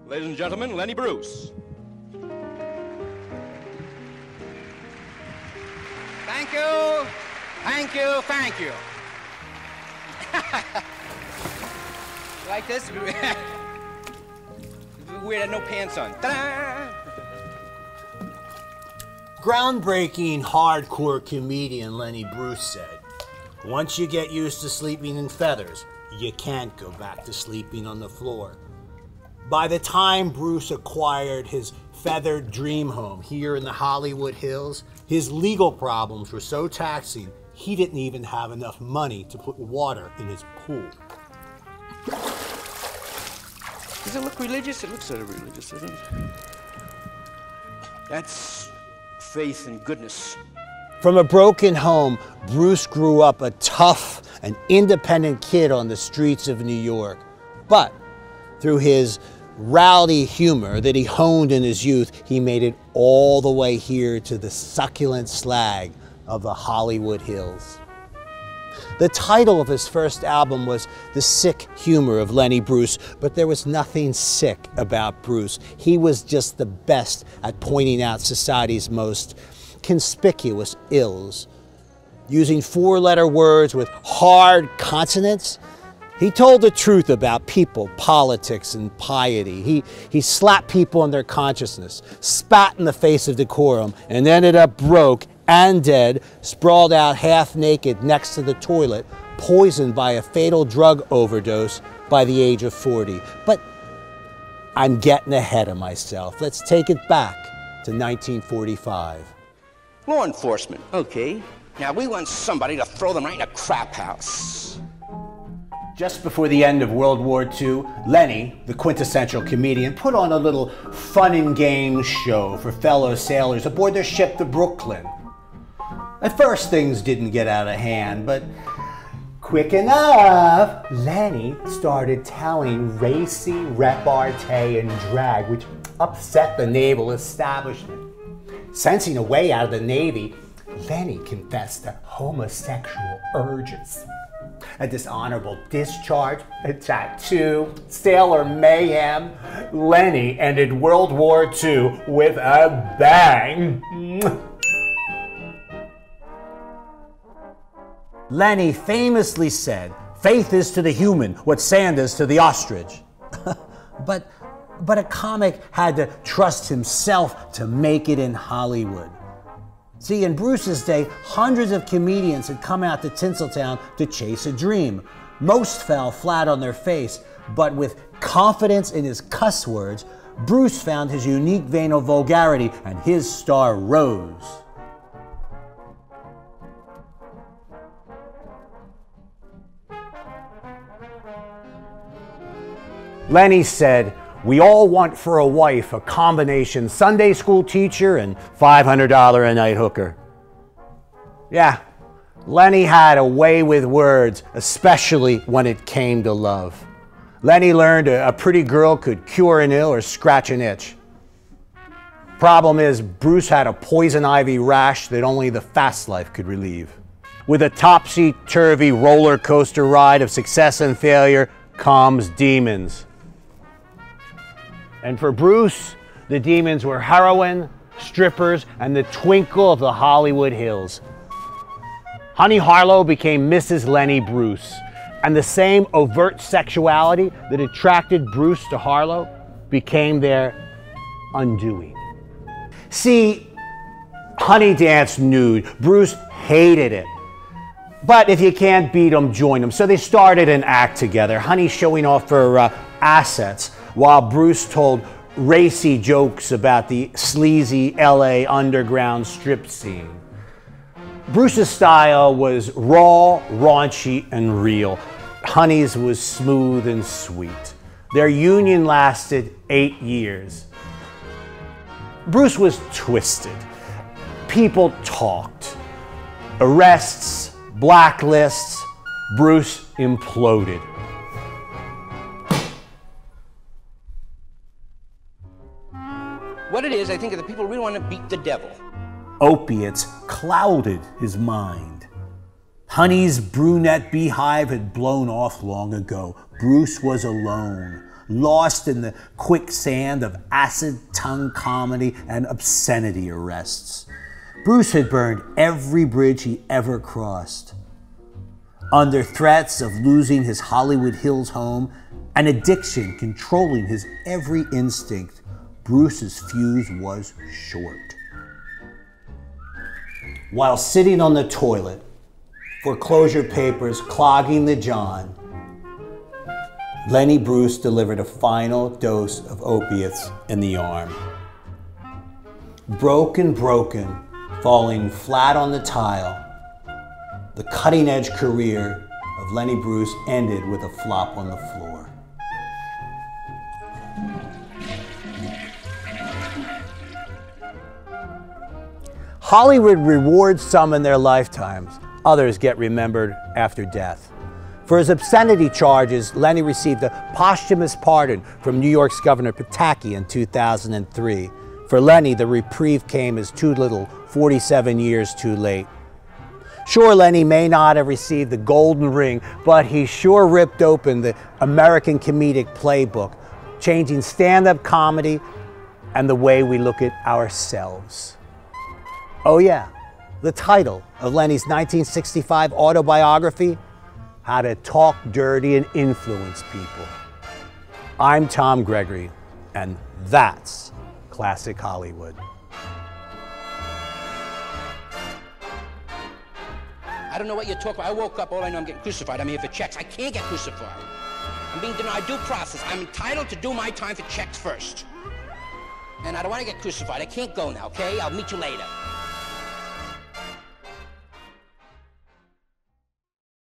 Ladies and gentlemen, Lenny Bruce. Thank you, thank you, thank you. Like this? Weird, had no pants on. Ta-da! Groundbreaking hardcore comedian Lenny Bruce said, "Once you get used to sleeping in feathers, you can't go back to sleeping on the floor." By the time Bruce acquired his feathered dream home here in the Hollywood Hills, his legal problems were so taxing, he didn't even have enough money to put water in his pool. Does it look religious? It looks sort of religious, doesn't it? That's faith and goodness. From a broken home, Bruce grew up a tough and independent kid on the streets of New York. But through his rowdy humor that he honed in his youth, he made it all the way here to the succulent slag of the Hollywood Hills. The title of his first album was The Sick Humor of Lenny Bruce, but there was nothing sick about Bruce. He was just the best at pointing out society's most conspicuous ills. Using four-letter words with hard consonants, he told the truth about people, politics, and piety. He slapped people in their consciousness, spat in the face of decorum, and ended up broke and dead, sprawled out half naked next to the toilet, poisoned by a fatal drug overdose by the age of 40. But I'm getting ahead of myself. Let's take it back to 1945. Law enforcement, okay. Now we want somebody to throw them right in a crap house. Just before the end of World War II, Lenny, the quintessential comedian, put on a little fun and games show for fellow sailors aboard their ship, the Brooklyn. At first, things didn't get out of hand, but quick enough, Lenny started telling racy repartee and drag, which upset the naval establishment. Sensing a way out of the Navy, Lenny confessed to homosexual urges. A dishonorable discharge, a tattoo, sailor mayhem. Lenny ended World War II with a bang. Lenny famously said, "Faith is to the human what sand is to the ostrich." But a comic had to trust himself to make it in Hollywood. See, in Bruce's day, hundreds of comedians had come out to Tinseltown to chase a dream. Most fell flat on their face, but with confidence in his cuss words, Bruce found his unique vein of vulgarity and his star rose. Lenny said, "We all want for a wife a combination Sunday school teacher and $500 a night hooker." Yeah, Lenny had a way with words, especially when it came to love. Lenny learned a pretty girl could cure an ill or scratch an itch. Problem is, Bruce had a poison ivy rash that only the fast life could relieve. With a topsy-turvy roller coaster ride of success and failure comes demons. And for Bruce, the demons were heroin, strippers, and the twinkle of the Hollywood Hills. Honey Harlow became Mrs. Lenny Bruce, and the same overt sexuality that attracted Bruce to Harlow became their undoing. See, Honey danced nude. Bruce hated it. But if you can't beat them, join them. So they started an act together, Honey showing off her assets, while Bruce told racy jokes about the sleazy LA underground strip scene. Bruce's style was raw, raunchy, and real. Honey's was smooth and sweet. Their union lasted 8 years. Bruce was twisted. People talked. Arrests, blacklists. Bruce imploded. What it is, I think, is that people really want to beat the devil. Opiates clouded his mind. Honey's brunette beehive had blown off long ago. Bruce was alone. lost in the quicksand of acid-tongue comedy and obscenity arrests. Bruce had burned every bridge he ever crossed. Under threats of losing his Hollywood Hills home, an addiction controlling his every instinct, Bruce's fuse was short. While sitting on the toilet, foreclosure papers clogging the John, Lenny Bruce delivered a final dose of opiates in the arm. Broken, falling flat on the tile, the cutting-edge career of Lenny Bruce ended with a flop on the floor. Hollywood rewards some in their lifetimes. Others get remembered after death. For his obscenity charges, Lenny received a posthumous pardon from New York's Governor Pataki in 2003. For Lenny, the reprieve came as too little, 47 years too late. Sure, Lenny may not have received the golden ring, but he sure ripped open the American comedic playbook, changing stand-up comedy and the way we look at ourselves. Oh yeah, the title of Lenny's 1965 autobiography, How to Talk Dirty and Influence People. I'm Tom Gregory, and that's classic Hollywood. I don't know what you're talking about. I woke up, all I know I'm getting crucified. I'm here for checks. I can't get crucified. I'm being denied due process. I'm entitled to do my time for checks first. And I don't want to get crucified. I can't go now, okay? I'll meet you later.